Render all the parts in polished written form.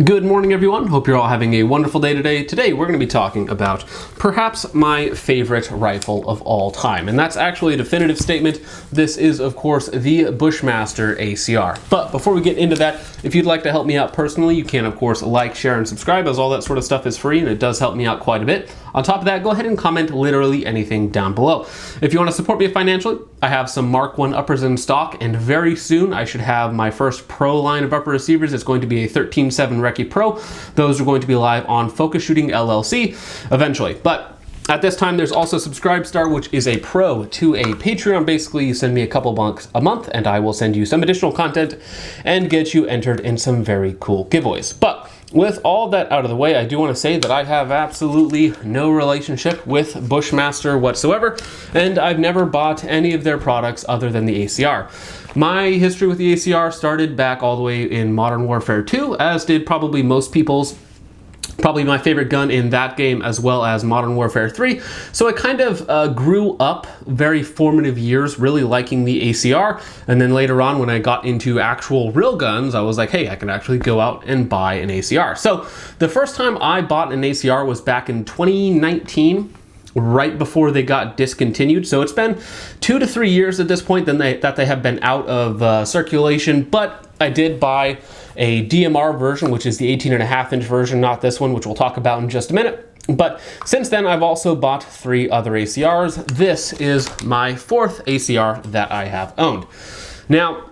Good morning, everyone. Hope you're all having a wonderful day today. Today, we're going to be talking about perhaps my favorite rifle of all time. And that's actually a definitive statement. This is, of course, the Bushmaster ACR. But before we get into that, if you'd like to help me out personally, you can, of course, like, share, and subscribe, as all that sort of stuff is free, and it does help me out quite a bit. On top of that, go ahead and comment literally anything down below. If you want to support me financially, I have some Mark I uppers in stock, and very soon I should have my first pro line of upper receivers. It's going to be a 13.7 Recce Pro. Those are going to be live on Focus Shooting LLC eventually. But at this time, there's also Subscribestar, which is a pro to a Patreon. Basically, you send me a couple bucks a month, and I will send you some additional content and get you entered in some very cool giveaways. But with all that out of the way, I do want to say that I have absolutely no relationship with Bushmaster whatsoever, and I've never bought any of their products other than the ACR. My history with the ACR started back all the way in Modern Warfare 2, as did probably most people's. Probably my favorite gun in that game, as well as Modern Warfare 3. So I kind of grew up very formative years really liking the ACR. And then later on, when I got into actual real guns, I was like, hey, I can actually go out and buy an ACR. So the first time I bought an ACR was back in 2019. Right before they got discontinued. So it's been 2 to 3 years at this point that they have been out of circulation, but I did buy a DMR version, which is the 18.5-inch version, not this one, which we'll talk about in just a minute. But since then, I've also bought 3 other ACRs. This is my 4th ACR that I have owned. Now,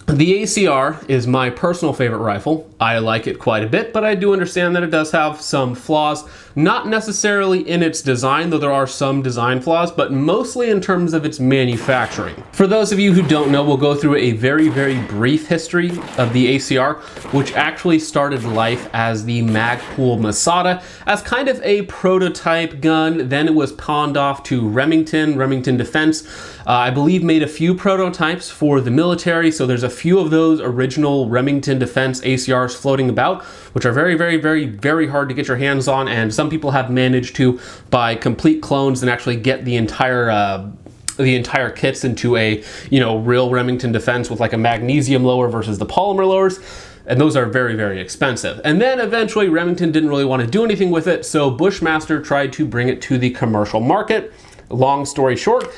the ACR is my personal favorite rifle. I like it quite a bit, but I do understand that it does have some flaws, not necessarily in its design, though there are some design flaws, but mostly in terms of its manufacturing. For those of you who don't know, we'll go through a very, very brief history of the ACR, which actually started life as the Magpul Masada as kind of a prototype gun. Then it was pawned off to Remington Defense. I believe made a few prototypes for the military, so there's a few of those original Remington Defense ACRs floating about, which are very, very, very, very hard to get your hands on, and some people have managed to buy complete clones and actually get the entire kits into a, real Remington Defense with like a magnesium lower versus the polymer lowers. And those are very, very expensive. And then eventually Remington didn't really want to do anything with it, so Bushmaster tried to bring it to the commercial market. Long story short,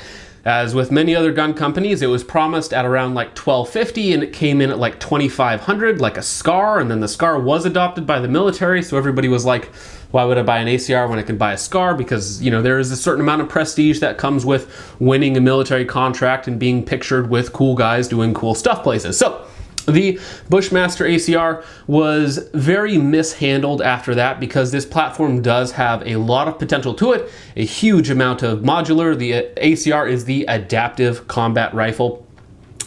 as with many other gun companies, it was promised at around like $1,250 and it came in at like $2,500, like a SCAR, and then the SCAR was adopted by the military, so everybody was like, why would I buy an ACR when I could buy a SCAR? Because, there is a certain amount of prestige that comes with winning a military contract and being pictured with cool guys doing cool stuff places. So the Bushmaster ACR was very mishandled after that, because this platform does have a lot of potential to it, a huge amount of modular. The ACR is the adaptive combat rifle,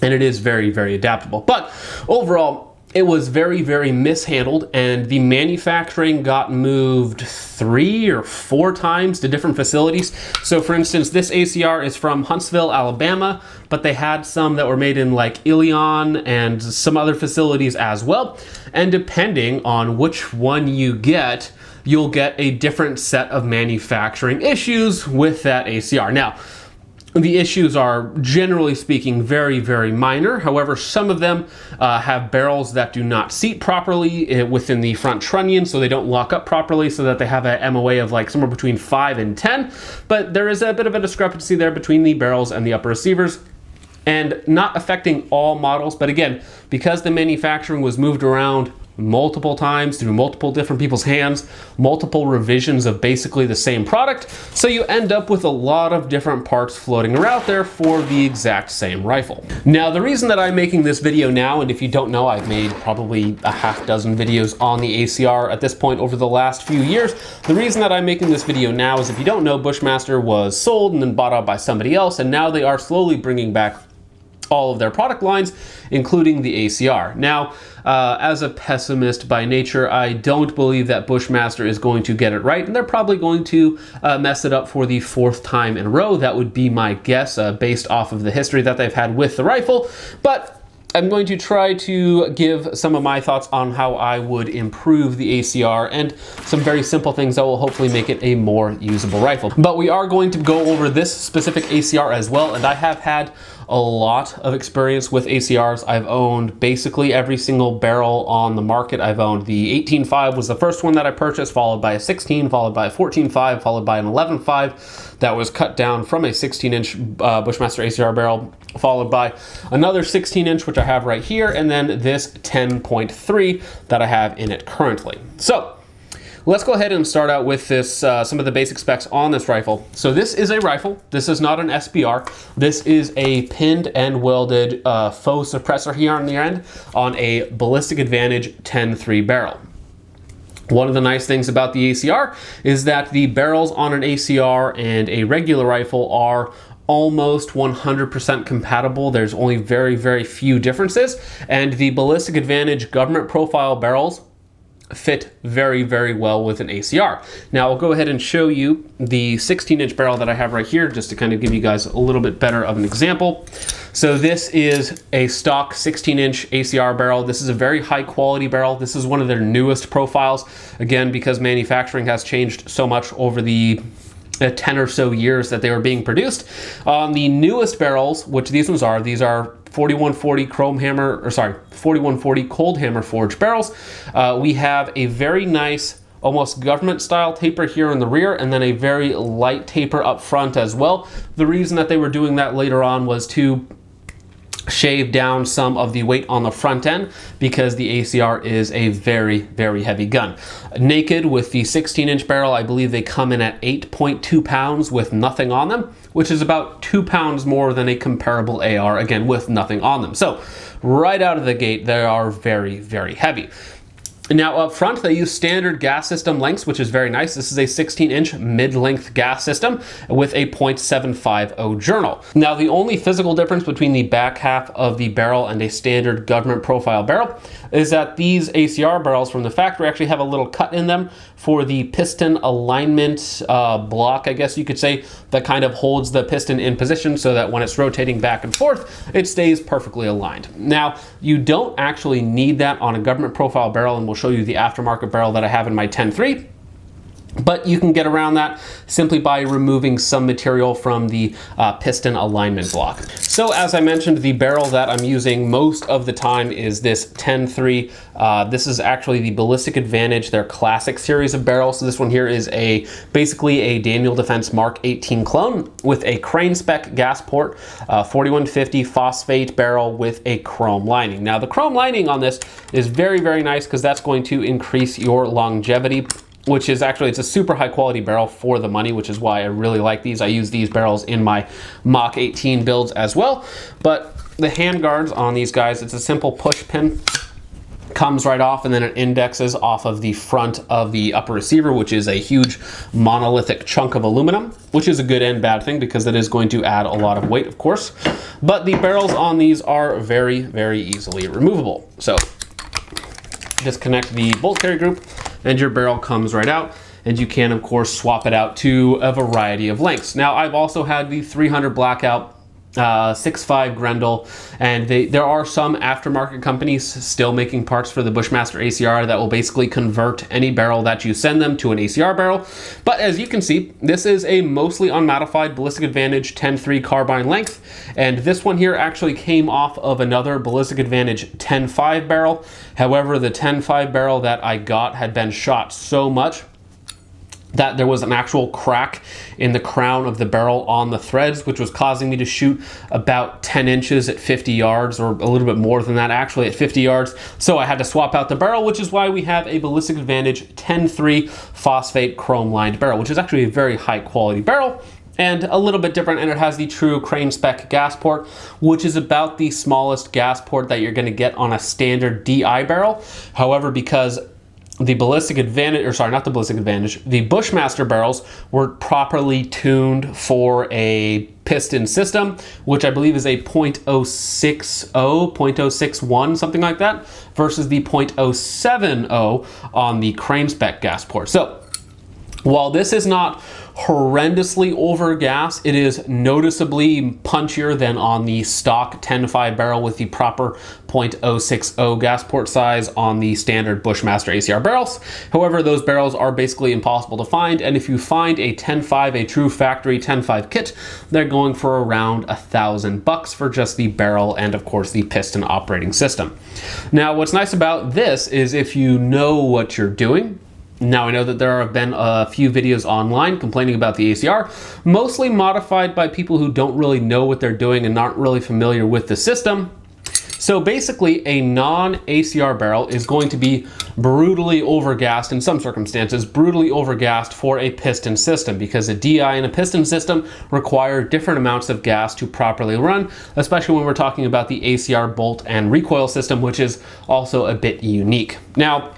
and it is very, very adaptable. But overall, it was very, very mishandled, and the manufacturing got moved 3 or 4 times to different facilities. So for instance, this ACR is from Huntsville, Alabama, but they had some that were made in like Ilion and some other facilities as well. And depending on which one you get, you'll get a different set of manufacturing issues with that ACR. Now, the issues are, generally speaking, very, very minor. However, some of them have barrels that do not seat properly within the front trunnion, so they don't lock up properly, so that they have a MOA of like somewhere between 5 and 10. But there is a bit of a discrepancy there between the barrels and the upper receivers, and not affecting all models. But again, because the manufacturing was moved around multiple times through multiple different people's hands, multiple revisions of basically the same product, so you end up with a lot of different parts floating around there for the exact same rifle. Now, the reason that I'm making this video now, and if you don't know, I've made probably a half dozen videos on the ACR at this point over the last few years. The reason that I'm making this video now is, if you don't know, Bushmaster was sold and then bought out by somebody else, and now they are slowly bringing back all of their product lines, including the ACR. Now, as a pessimist by nature, I don't believe that Bushmaster is going to get it right, and they're probably going to mess it up for the 4th time in a row. That would be my guess, based off of the history that they've had with the rifle. But I'm going to try to give some of my thoughts on how I would improve the ACR and some very simple things that will hopefully make it a more usable rifle. But we are going to go over this specific ACR as well, and I have had a lot of experience with ACRs. I've owned basically every single barrel on the market. I've owned the 18.5 was the first one that I purchased, followed by a 16, followed by a 14.5, followed by an 11.5 that was cut down from a 16-inch Bushmaster ACR barrel, followed by another 16-inch, which I have right here, and then this 10.3 that I have in it currently. So let's go ahead and start out with this, some of the basic specs on this rifle. So this is a rifle. This is not an SBR. This is a pinned and welded faux suppressor here on the end on a Ballistic Advantage 10.3 barrel. One of the nice things about the ACR is that the barrels on an ACR and a regular rifle are almost 100% compatible. There's only very, very few differences. And the Ballistic Advantage government profile barrels fit very, very well with an ACR. Now I'll go ahead and show you the 16-inch barrel that I have right here, just to kind of give you guys a little bit better of an example. So this is a stock 16-inch ACR barrel. This is a very high quality barrel. This is one of their newest profiles, again, because manufacturing has changed so much over the 10 or so years that they were being produced. On the newest barrels, which these ones are, these are 4140 4140 cold hammer forged barrels. We have a very nice, almost government style taper here in the rear, and then a very light taper up front as well. The reason that they were doing that later on was to shave down some of the weight on the front end, because the ACR is a very, very heavy gun. Naked with the 16-inch barrel, I believe they come in at 8.2 pounds with nothing on them, which is about 2 pounds more than a comparable AR, again, with nothing on them. So right out of the gate, they are very, very heavy. Now up front, they use standard gas system lengths, which is very nice. This is a 16-inch mid-length gas system with a .750 journal. Now the only physical difference between the back half of the barrel and a standard government profile barrel is that these ACR barrels from the factory actually have a little cut in them for the piston alignment block, I guess you could say, that kind of holds the piston in position so that when it's rotating back and forth, it stays perfectly aligned. Now, you don't actually need that on a government profile barrel, and we'll show you the aftermarket barrel that I have in my 10.3. But you can get around that simply by removing some material from the piston alignment block. So as I mentioned, the barrel that I'm using most of the time is this 10.3. This is actually the Ballistic Advantage, their classic series of barrels. So this one here is basically a Daniel Defense Mark 18 clone with a crane spec gas port, 4150 phosphate barrel with a chrome lining. Now the chrome lining on this is very, very nice, because that's going to increase your longevity, which is actually, it's a super high quality barrel for the money, which is why I really like these. I use these barrels in my Mach 18 builds as well. But the hand guards on these guys, it's a simple push pin, comes right off, and then it indexes off of the front of the upper receiver, which is a huge monolithic chunk of aluminum, which is a good and bad thing, because it is going to add a lot of weight, of course. But the barrels on these are very, very easily removable. So disconnect the bolt carry group, and your barrel comes right out, and you can of course swap it out to a variety of lengths. Now I've also had the 300 blackout 6.5 Grendel, and there are some aftermarket companies still making parts for the Bushmaster ACR that will basically convert any barrel that you send them to an ACR barrel. But as you can see, this is a mostly unmodified Ballistic Advantage 10.3 carbine length, and this one here actually came off of another Ballistic Advantage 10.5 barrel. However, the 10.5 barrel that I got had been shot so much that there was an actual crack in the crown of the barrel on the threads, which was causing me to shoot about 10 inches at 50 yards, or a little bit more than that actually at 50 yards. So I had to swap out the barrel, which is why we have a Ballistic Advantage 10.3 phosphate chrome lined barrel, which is actually a very high quality barrel and a little bit different, and it has the true crane spec gas port, which is about the smallest gas port that you're going to get on a standard DI barrel. However, because the Ballistic Advantage, or sorry, not the Ballistic Advantage, the Bushmaster barrels were properly tuned for a piston system, which I believe is a .060, .061, something like that, versus the .070 on the crane spec gas port. So While this is not horrendously over gas, it is noticeably punchier than on the stock 10.5 barrel with the proper .060 gas port size on the standard Bushmaster ACR barrels. However, those barrels are basically impossible to find, and if you find a 10.5, a true factory 10.5 kit, they're going for around $1,000 for just the barrel and of course the piston operating system. Now, what's nice about this is if you know what you're doing. Now, I know that there have been a few videos online complaining about the ACR, mostly modified by people who don't really know what they're doing and aren't really familiar with the system. So basically, a non-ACR barrel is going to be brutally overgassed in some circumstances, brutally overgassed for a piston system, because a DI and a piston system require different amounts of gas to properly run, especially when we're talking about the ACR bolt and recoil system, which is also a bit unique. Now,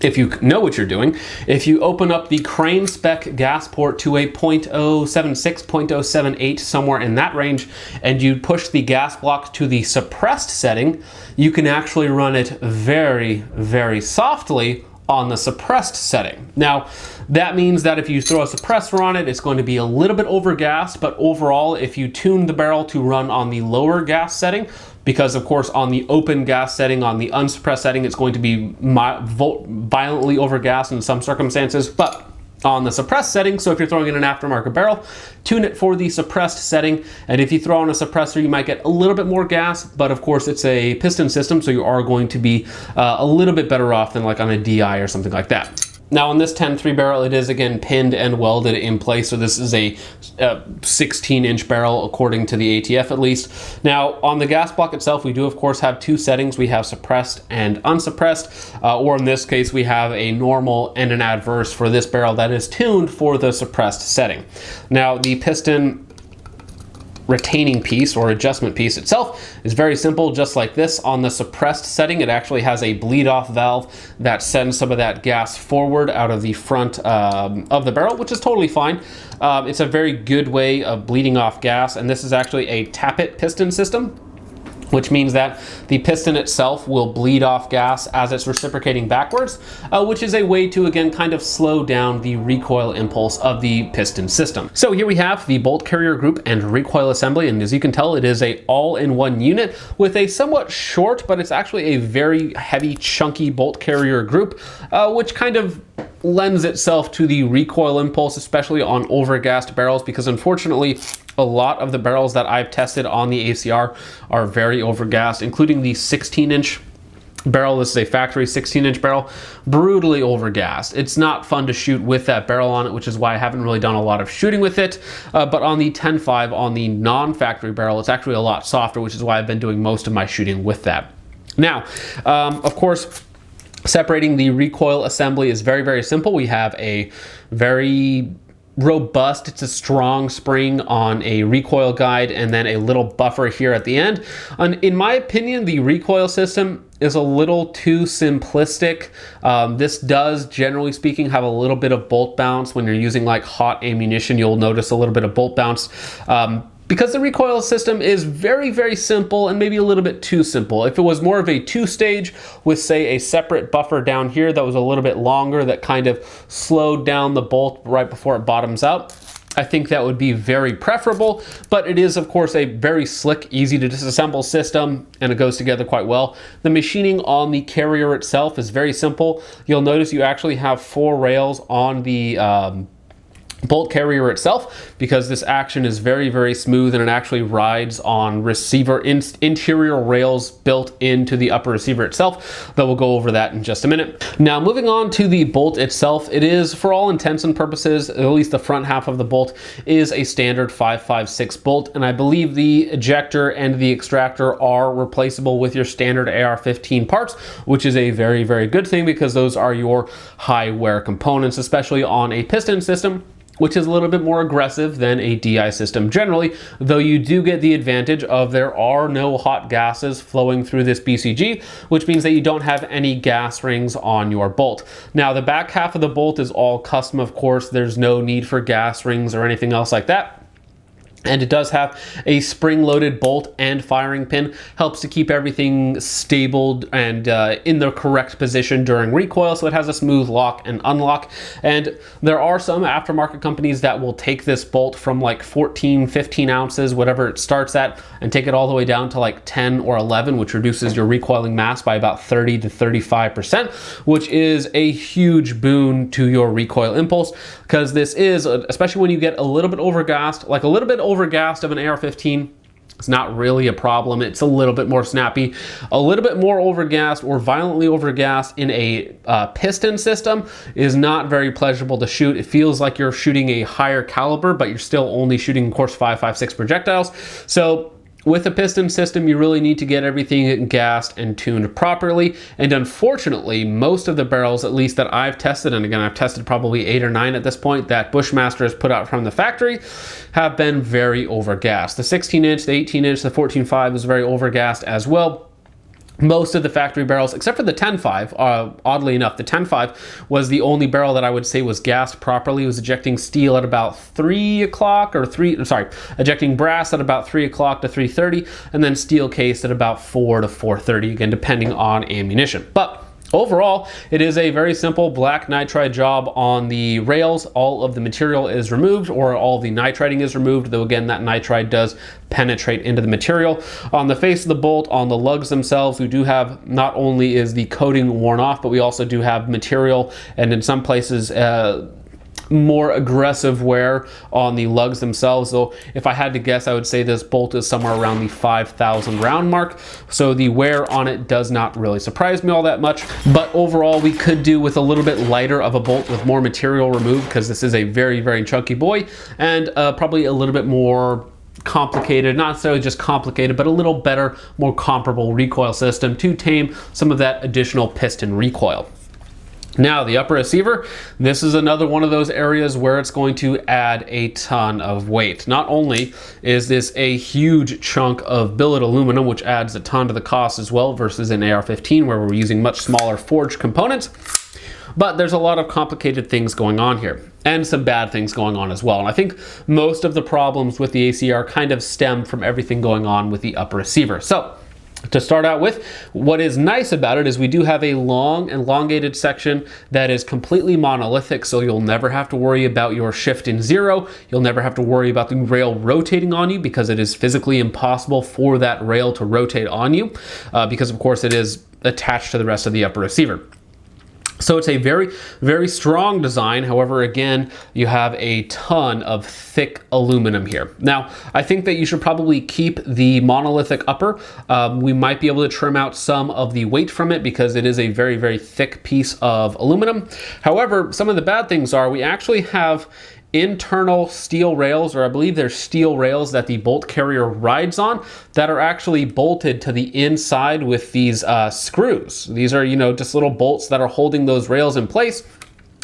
if you know what you're doing, if you open up the crane spec gas port to a .076, .078, somewhere in that range, and you push the gas block to the suppressed setting, you can actually run it very, very softly on the suppressed setting. Now, that means that if you throw a suppressor on it, it's going to be a little bit overgassed, but overall, if you tune the barrel to run on the lower gas setting, because of course on the open gas setting, on the unsuppressed setting, it's going to be violently overgassed in some circumstances, but on the suppressed setting, so if you're throwing in an aftermarket barrel, tune it for the suppressed setting, and if you throw on a suppressor, you might get a little bit more gas, but of course it's a piston system, so you are going to be a little bit better off than like on a DI or something like that. Now on this 10.3 barrel, it is again pinned and welded in place, so this is a 16-inch barrel according to the ATF at least. Now on the gas block itself, we do of course have two settings. We have suppressed and unsuppressed, or in this case we have a normal and an adverse for this barrel that is tuned for the suppressed setting. Now the piston retaining piece or adjustment piece itself is very simple, just like this. On the suppressed setting, it actually has a bleed off valve that sends some of that gas forward out of the front of the barrel, which is totally fine. It's a very good way of bleeding off gas, and this is actually a tappet piston system, which means that the piston itself will bleed off gas as it's reciprocating backwards, which is a way to, again, kind of slow down the recoil impulse of the piston system. So here we have the bolt carrier group and recoil assembly, and as you can tell, it is a all-in-one unit with a somewhat short, but it's actually a very heavy, chunky bolt carrier group, which kind of lends itself to the recoil impulse, especially on overgassed barrels, because unfortunately, a lot of the barrels that I've tested on the ACR are very overgassed, including the 16-inch barrel. This is a factory 16-inch barrel, brutally overgassed. It's not fun to shoot with that barrel on it, which is why I haven't really done a lot of shooting with it. But on the 10.5, on the non-factory barrel, it's actually a lot softer, which is why I've been doing most of my shooting with that. Now, of course, separating the recoil assembly is very, very simple. We have a very robust, it's a strong spring on a recoil guide, and then a little buffer here at the end. And in my opinion, the recoil system is a little too simplistic. This does, generally speaking, have a little bit of bolt bounce. When you're using like hot ammunition, you'll notice a little bit of bolt bounce. Because the recoil system is very, very simple and maybe a little bit too simple. If it was more of a two-stage with, say, a separate buffer down here that was a little bit longer, that kind of slowed down the bolt right before it bottoms out, I think that would be very preferable. But it is, of course, a very slick, easy to disassemble system, and it goes together quite well. The machining on the carrier itself is very simple. You'll notice you actually have 4 rails on the bolt carrier itself, because this action is very, very smooth, and it actually rides on receiver interior rails built into the upper receiver itself, though we'll go over that in just a minute. Now, moving on to the bolt itself, it is, for all intents and purposes, at least the front half of the bolt is a standard 5.56 bolt, and I believe the ejector and the extractor are replaceable with your standard AR-15 parts, which is a very, very good thing, because those are your high wear components, especially on a piston system, which is a little bit more aggressive than a DI system generally, though you do get the advantage of there are no hot gases flowing through this BCG, which means that you don't have any gas rings on your bolt. Now, the back half of the bolt is all custom, of course. There's no need for gas rings or anything else like that. And it does have a spring-loaded bolt and firing pin. Helps to keep everything stable and in the correct position during recoil, so it has a smooth lock and unlock. And there are some aftermarket companies that will take this bolt from like 14, 15 ounces, whatever it starts at, and take it all the way down to like 10 or 11, which reduces your recoiling mass by about 30 to 35%, which is a huge boon to your recoil impulse, because this is, especially when you get a little bit overgassed, like a little bit overgassed of an AR-15, it's not really a problem. It's a little bit more snappy. A little bit more overgassed or violently overgassed in a piston system is not very pleasurable to shoot. It feels like you're shooting a higher caliber, but you're still only shooting, of course, 5.56 projectiles. So with a piston system, you really need to get everything gassed and tuned properly. And unfortunately, most of the barrels, at least that I've tested, and again, I've tested probably 8 or 9 at this point, that Bushmaster has put out from the factory, have been very overgassed. The 16-inch, the 18-inch, the 14.5 is very overgassed as well. Most of the factory barrels, except for the 10.5, oddly enough, the 10.5 was the only barrel that I would say was gassed properly. It was ejecting steel at about 3 o'clock, or ejecting brass at about 3 o'clock to 3:30, and then steel cased at about 4 to 4:30, again, depending on ammunition. But overall, it is a very simple black nitride job on the rails. All of the material is removed, or all the nitriding is removed, though again, that nitride does penetrate into the material. On the face of the bolt, on the lugs themselves, we do have, not only is the coating worn off, but we also do have material, and in some places, more aggressive wear on the lugs themselves. So if I had to guess, I would say this bolt is somewhere around the 5,000 round mark. So the wear on it does not really surprise me all that much. But overall, we could do with a little bit lighter of a bolt with more material removed, because this is a very, very chunky boy, and probably a little bit more complicated, not necessarily just complicated, but a little better, more comparable recoil system to tame some of that additional piston recoil. Now, the upper receiver, this is another one of those areas where it's going to add a ton of weight. Not only is this a huge chunk of billet aluminum, which adds a ton to the cost as well, versus an AR-15 where we're using much smaller forged components, but there's a lot of complicated things going on here, and some bad things going on as well. And I think most of the problems with the ACR kind of stem from everything going on with the upper receiver. So, to start out with, what is nice about it is we do have a long, elongated section that is completely monolithic, so you'll never have to worry about your shift in zero. You'll never have to worry about the rail rotating on you, because it is physically impossible for that rail to rotate on you, because of course it is attached to the rest of the upper receiver. So it's a very, very strong design. However, again, you have a ton of thick aluminum here. Now, I think that you should probably keep the monolithic upper. We might be able to trim out some of the weight from it, because it is a very, very thick piece of aluminum. However, some of the bad things are we actually have internal steel rails, or I believe they're steel rails that the bolt carrier rides on, that are actually bolted to the inside with these screws. These are, just little bolts that are holding those rails in place.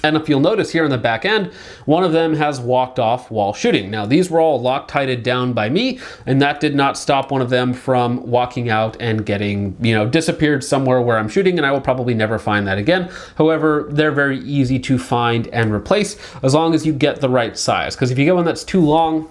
And if you'll notice here on the back end, one of them has walked off while shooting. Now, these were all Loctited down by me, and that did not stop one of them from walking out and getting, disappeared somewhere where I'm shooting, and I will probably never find that again. However, they're very easy to find and replace, as long as you get the right size. Because if you get one that's too long,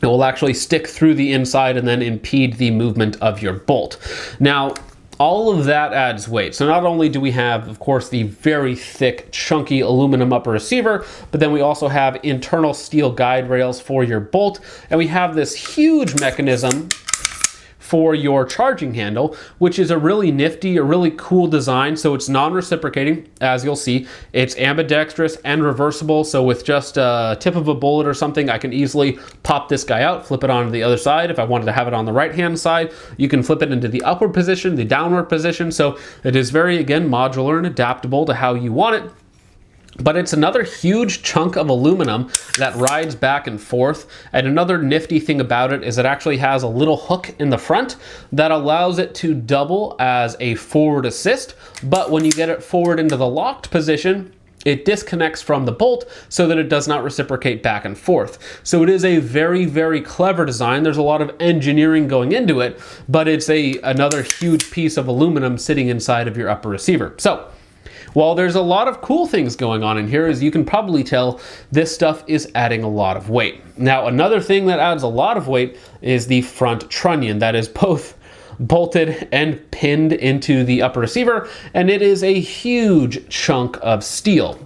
it will actually stick through the inside and then impede the movement of your bolt. Now, all of that adds weight. So not only do we have, of course, the very thick, chunky aluminum upper receiver, but then we also have internal steel guide rails for your bolt, and we have this huge mechanism for your charging handle, which is a really nifty, a really cool design. So it's non-reciprocating, as you'll see. It's ambidextrous and reversible, so with just a tip of a bullet or something, I can easily pop this guy out, flip it onto the other side. If I wanted to have it on the right-hand side, you can flip it into the upward position, the downward position. So it is very, again, modular and adaptable to how you want it. But it's another huge chunk of aluminum that rides back and forth. And another nifty thing about it is it actually has a little hook in the front that allows it to double as a forward assist. But when you get it forward into the locked position, it disconnects from the bolt so that it does not reciprocate back and forth. So it is a very, very clever design. There's a lot of engineering going into it, but it's another huge piece of aluminum sitting inside of your upper receiver. So While there's a lot of cool things going on in here, as you can probably tell, this stuff is adding a lot of weight. Now, another thing that adds a lot of weight is the front trunnion that is both bolted and pinned into the upper receiver, and it is a huge chunk of steel.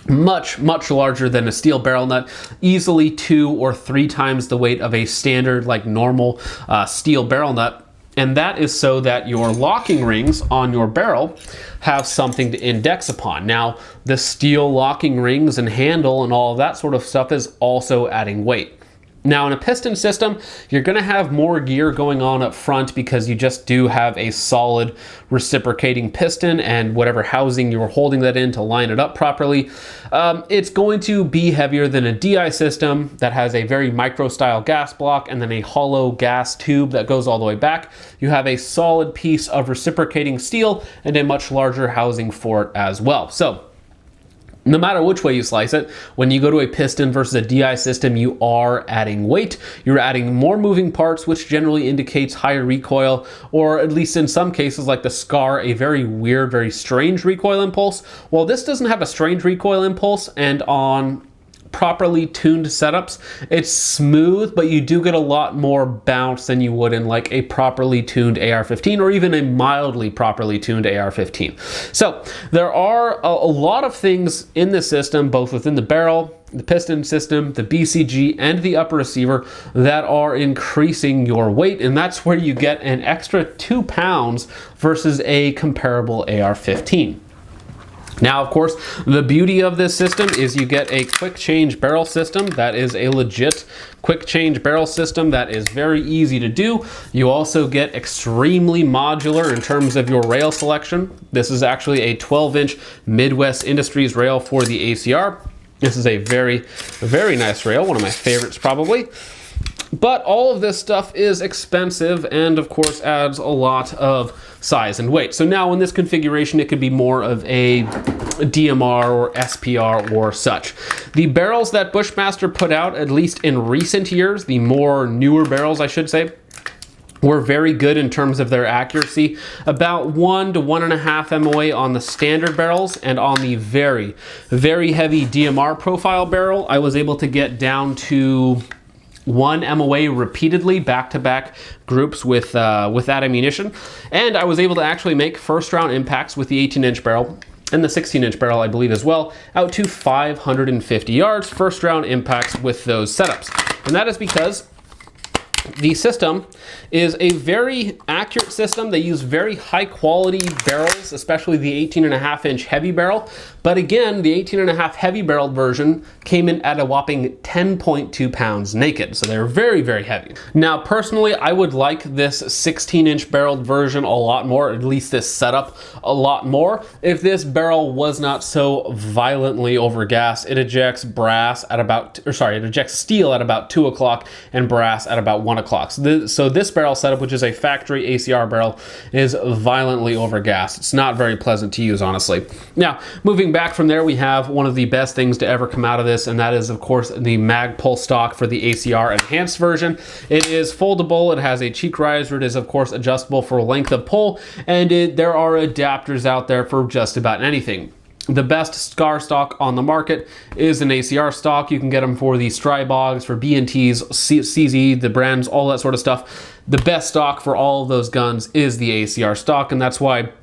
Much larger than a steel barrel nut, easily 2 or 3 times the weight of a standard, like normal steel barrel nut. And that is so that your locking rings on your barrel have something to index upon. Now, the steel locking rings and handle and all of that sort of stuff is also adding weight. Now, in a piston system, you're going to have more gear going on up front because you just do have a solid reciprocating piston and whatever housing you're holding that in to line it up properly. It's going to be heavier than a DI system that has a very micro style gas block and then a hollow gas tube that goes all the way back. You have a solid piece of reciprocating steel and a much larger housing for it as well. So, no matter which way you slice it, when you go to a piston versus a DI system, you are adding weight. You're adding more moving parts, which generally indicates higher recoil, or at least in some cases like the SCAR, a very weird, very strange recoil impulse. Well, this doesn't have a strange recoil impulse, and on properly tuned setups, it's smooth, but you do get a lot more bounce than you would in like a properly tuned AR-15 or even a mildly properly tuned AR-15. So there are a lot of things in the system, both within the barrel, the piston system, the BCG, and the upper receiver that are increasing your weight, and that's where you get an extra 2 pounds versus a comparable AR-15. Now, of course, the beauty of this system is you get a quick change barrel system that is a legit quick change barrel system that is very easy to do. You also get extremely modular in terms of your rail selection. This is actually a 12-inch Midwest Industries rail for the ACR. This is a very, very nice rail, one of my favorites probably. But all of this stuff is expensive and of course adds a lot of size and weight. So now in this configuration, it could be more of a DMR or SPR or such. The barrels that Bushmaster put out, at least in recent years, the more newer barrels I should say, were very good in terms of their accuracy. About 1 to 1.5 MOA on the standard barrels, and on the very, very heavy DMR profile barrel, I was able to get down to 1 MOA repeatedly, back-to-back groups with that ammunition. And I was able to actually make first round impacts with the 18-inch barrel and the 16-inch barrel, I believe as well, out to 550 yards, first round impacts with those setups. And that is because the system is a very accurate system. They use very high quality barrels, especially the 18.5-inch heavy barrel. But again, the 18.5 heavy barreled version came in at a whopping 10.2 pounds naked. So they're very, very heavy. Now, personally, I would like this 16-inch barreled version a lot more, at least this setup a lot more, if this barrel was not so violently overgassed. It ejects brass at about, it ejects steel at about 2 o'clock and brass at about 1 o'clock. So this barrel setup, which is a factory ACR barrel, is violently overgassed. It's not very pleasant to use, honestly. Now, moving back from there, we have one of the best things to ever come out of this, and that is, of course, the Magpul Stock for the ACR Enhanced version. It is foldable, it has a cheek riser, it is, of course, adjustable for length of pull, and there are adapters out there for just about anything. The best SCAR stock on the market is an ACR stock. You can get them for the Strybogs, for B&Ts, CZ, the brands, all that sort of stuff. The best stock for all of those guns is the ACR stock, and that's why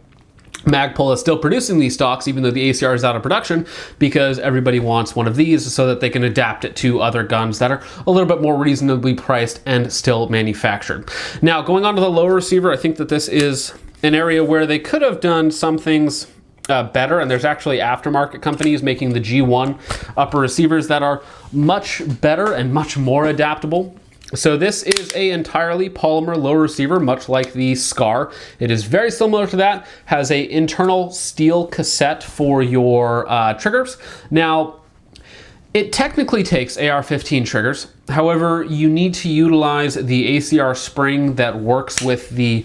Magpul is still producing these stocks even though the ACR is out of production, because everybody wants one of these so that they can adapt it to other guns that are a little bit more reasonably priced and still manufactured. Now, going on to the lower receiver, I think that this is an area where they could have done some things better, and there's actually aftermarket companies making the G1 upper receivers that are much better and much more adaptable. So this is a entirely polymer lower receiver, much like the SCAR. It is very similar to that, has a internal steel cassette for your triggers. Now, it technically takes AR-15 triggers. However, you need to utilize the ACR spring that works with the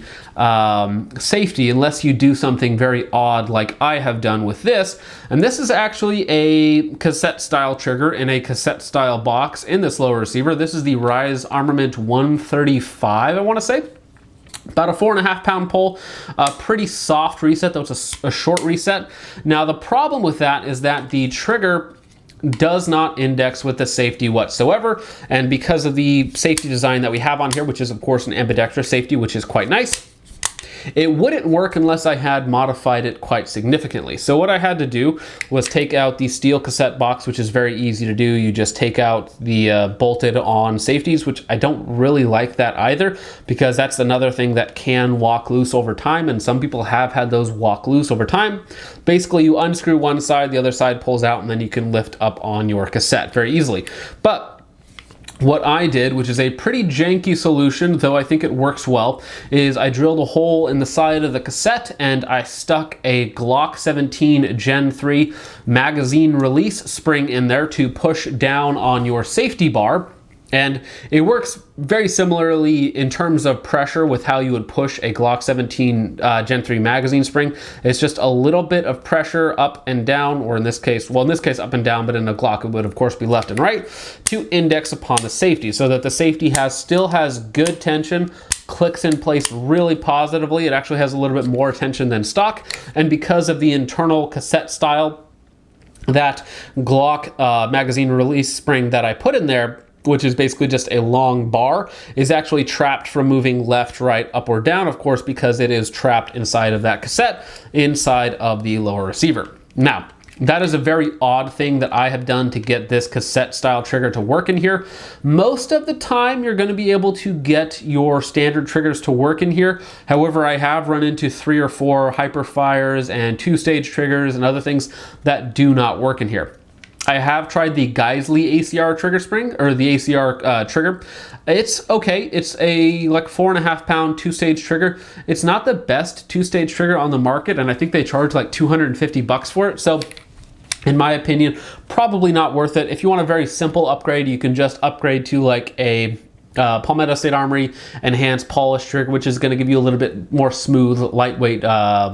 safety unless you do something very odd like I have done with this. And this is actually a cassette style trigger in a cassette style box in this lower receiver. This is the Rise Armament 135, I want to say. About a 4.5 pound pull, a pretty soft reset, though it's a short reset. Now the problem with that is that the trigger does not index with the safety whatsoever, and because of the safety design that we have on here, which is of course an ambidextrous safety, which is quite nice, it wouldn't work unless I had modified it quite significantly. So what I had to do was take out the steel cassette box, which is very easy to do. You just take out the bolted on safeties, which I don't really like that either, because that's another thing that can walk loose over time, and some people have had those walk loose over time. Basically, you unscrew one side, the other side pulls out, and then you can lift up on your cassette very easily. But what I did, which is a pretty janky solution, though I think it works well, is I drilled a hole in the side of the cassette and I stuck a Glock 17 Gen 3 magazine release spring in there to push down on your safety bar. And it works very similarly in terms of pressure with how you would push a Glock 17 Gen 3 magazine spring. It's just a little bit of pressure up and down, or in this case up and down, but in a Glock it would of course be left and right, to index upon the safety so that the safety still has good tension, clicks in place really positively. It actually has a little bit more tension than stock, and because of the internal cassette style, that Glock magazine release spring that I put in there, which is basically just a long bar, is actually trapped from moving left, right, up, or down, of course, because it is trapped inside of that cassette, inside of the lower receiver. Now, that is a very odd thing that I have done to get this cassette style trigger to work in here. Most of the time, you're going to be able to get your standard triggers to work in here. However, I have run into 3 or 4 hyperfires and 2-stage triggers and other things that do not work in here. I have tried the Geisley ACR trigger spring, or the ACR trigger. It's okay. It's a like 4.5 pound 2-stage trigger. It's not the best 2-stage trigger on the market, and I think they charge like $250 for it. So in my opinion, probably not worth it. If you want a very simple upgrade, you can just upgrade to like a Palmetto State Armory enhanced polish trigger, which is going to give you a little bit more smooth, lightweight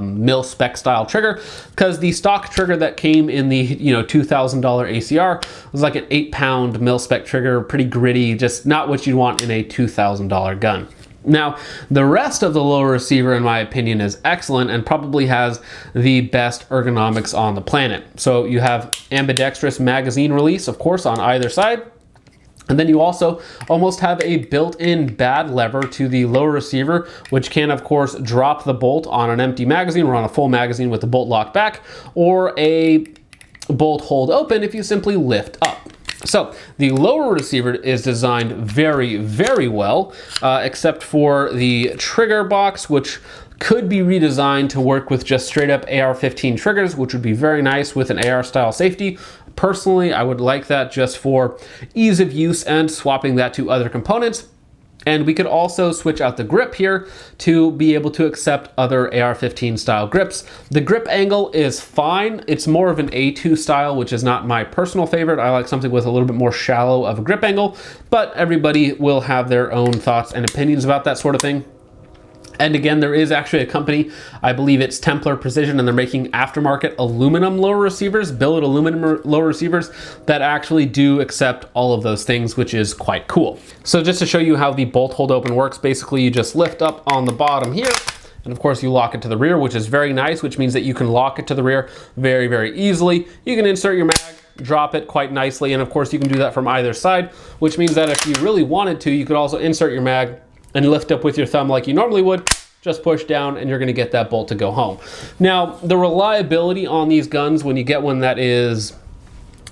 mil spec style trigger, because the stock trigger that came in the $2,000 ACR was like an 8 pound mil spec trigger, pretty gritty, just not what you'd want in a $2,000 gun. Now, the rest of the lower receiver, in my opinion, is excellent and probably has the best ergonomics on the planet. So you have ambidextrous magazine release, of course, on either side. And then you also almost have a built-in bad lever to the lower receiver, which can, of course, drop the bolt on an empty magazine or on a full magazine with the bolt locked back, or a bolt hold open if you simply lift up. So the lower receiver is designed very, very well, except for the trigger box, which could be redesigned to work with just straight up AR-15 triggers, which would be very nice with an AR style safety. Personally, I would like that just for ease of use and swapping that to other components. And we could also switch out the grip here to be able to accept other AR-15 style grips. The grip angle is fine. It's more of an A2 style, which is not my personal favorite. I like something with a little bit more shallow of a grip angle, but everybody will have their own thoughts and opinions about that sort of thing. And again, there is actually a company, I believe it's Templar Precision, and they're making aftermarket aluminum lower receivers, billet aluminum lower receivers that actually do accept all of those things, which is quite cool. So just to show you how the bolt hold open works, basically you just lift up on the bottom here, and of course you lock it to the rear, which is very nice, which means that you can lock it to the rear very, very easily. You can insert your mag, drop it quite nicely, and of course you can do that from either side, which means that if you really wanted to, you could also insert your mag and lift up with your thumb like you normally would, just push down and you're gonna get that bolt to go home. Now, the reliability on these guns, when you get one that is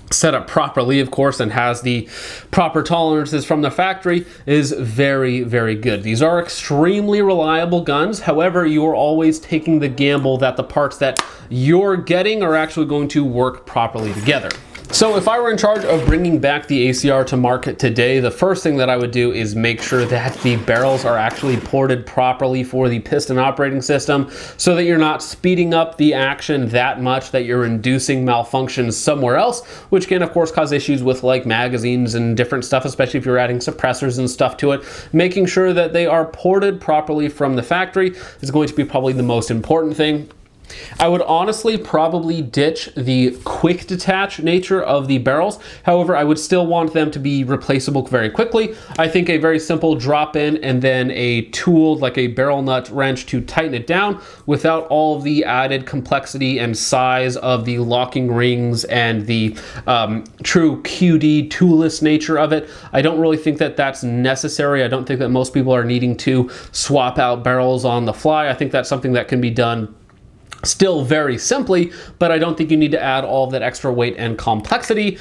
set up properly, of course, and has the proper tolerances from the factory, is very, very good. These are extremely reliable guns. However, you are always taking the gamble that the parts that you're getting are actually going to work properly together. So if I were in charge of bringing back the ACR to market today, the first thing that I would do is make sure that the barrels are actually ported properly for the piston operating system, so that you're not speeding up the action that much that you're inducing malfunctions somewhere else, which can of course cause issues with like magazines and different stuff, especially if you're adding suppressors and stuff to it. Making sure that they are ported properly from the factory is going to be probably the most important thing. I would honestly probably ditch the quick detach nature of the barrels. However, I would still want them to be replaceable very quickly. I think a very simple drop in and then a tool like a barrel nut wrench to tighten it down without all of the added complexity and size of the locking rings and the true QD toolless nature of it. I don't really think that that's necessary. I don't think that most people are needing to swap out barrels on the fly. I think that's something that can be done still very simply, but I don't think you need to add all of that extra weight and complexity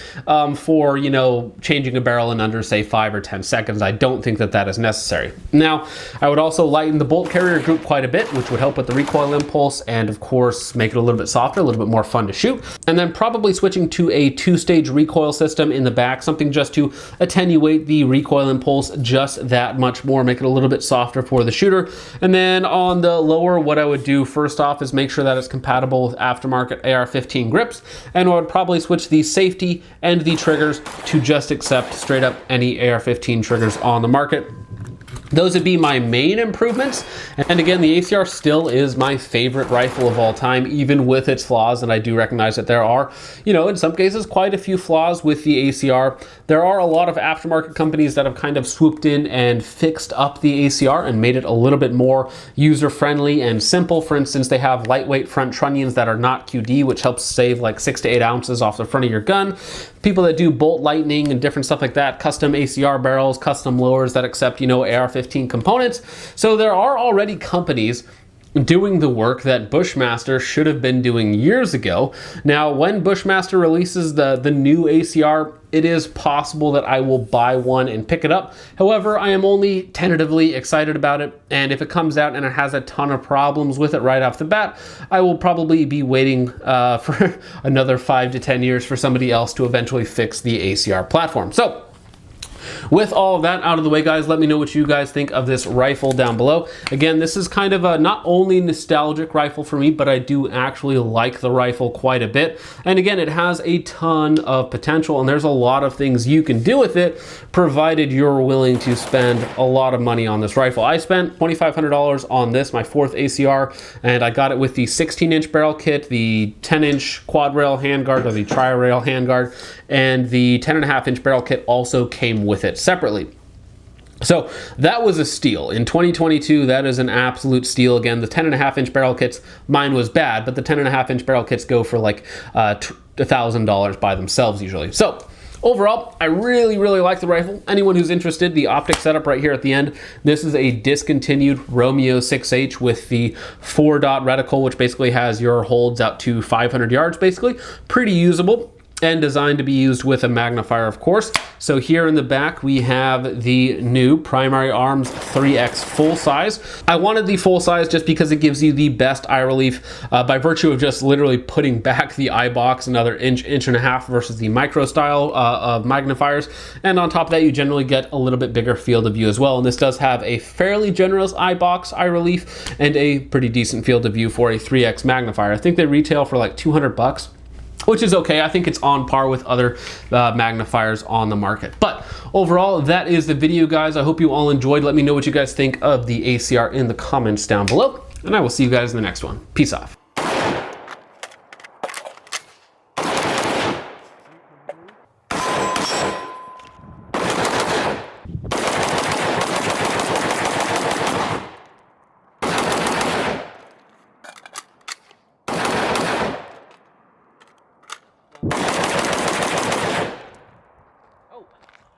for, you know, changing a barrel in under, say, 5 or 10 seconds. I don't think that that is necessary. Now, I would also lighten the bolt carrier group quite a bit, which would help with the recoil impulse and, of course, make it a little bit softer, a little bit more fun to shoot. And then probably switching to a 2-stage recoil system in the back, something just to attenuate the recoil impulse just that much more, make it a little bit softer for the shooter. And then on the lower, what I would do first off is make sure that it's compatible with aftermarket AR-15 grips, and I would probably switch the safety and the triggers to just accept straight up any AR-15 triggers on the market. Those would be my main improvements. And again, the ACR still is my favorite rifle of all time, even with its flaws. And I do recognize that there are, you know, in some cases, quite a few flaws with the ACR. There are a lot of aftermarket companies that have kind of swooped in and fixed up the ACR and made it a little bit more user-friendly and simple. For instance, they have lightweight front trunnions that are not QD, which helps save like 6 to 8 ounces off the front of your gun. People that do bolt lightning and different stuff like that, custom ACR barrels, custom lowers that accept, you know, AR-15 components. So there are already companies doing the work that Bushmaster should have been doing years ago. Now, when Bushmaster releases the new ACR, it is possible that I will buy one and pick it up. However, I am only tentatively excited about it, and if it comes out and it has a ton of problems with it right off the bat, I will probably be waiting for another 5 to 10 years for somebody else to eventually fix the ACR platform. So, with all of that out of the way, guys, let me know what you guys think of this rifle down below. Again, this is kind of a not only nostalgic rifle for me, but I do actually like the rifle quite a bit. And again, it has a ton of potential, and there's a lot of things you can do with it, provided you're willing to spend a lot of money on this rifle. I spent $2,500 on this, my 4th ACR, and I got it with the 16-inch barrel kit, the 10-inch quad rail handguard, or the tri-rail handguard, and the 10.5-inch barrel kit also came with it separately. So that was a steal. In 2022, that is an absolute steal. Again, the 10.5-inch barrel kits, mine was bad, but the 10.5-inch barrel kits go for like $1,000 by themselves usually. So overall, I really, really like the rifle. Anyone who's interested, the Optic Setup right here at the end, this is a discontinued Romeo 6H with the 4-dot reticle, which basically has your holds out to 500 yards, basically. Pretty usable and designed to be used with a magnifier, of course. So here in the back, we have the new Primary Arms 3X full size. I wanted the full size just because it gives you the best eye relief by virtue of just literally putting back the eye box another inch, inch and a half versus the micro style of magnifiers. And on top of that, you generally get a little bit bigger field of view as well. And this does have a fairly generous eye box, eye relief, and a pretty decent field of view for a 3X magnifier. I think they retail for like 200 bucks. Which is okay. I think it's on par with other magnifiers on the market. But overall, that is the video, guys. I hope you all enjoyed. Let me know what you guys think of the ACR in the comments down below, and I will see you guys in the next one. Peace off.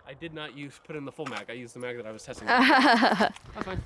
I did not put in the full mag. I used the mag that I was testing. That's fine.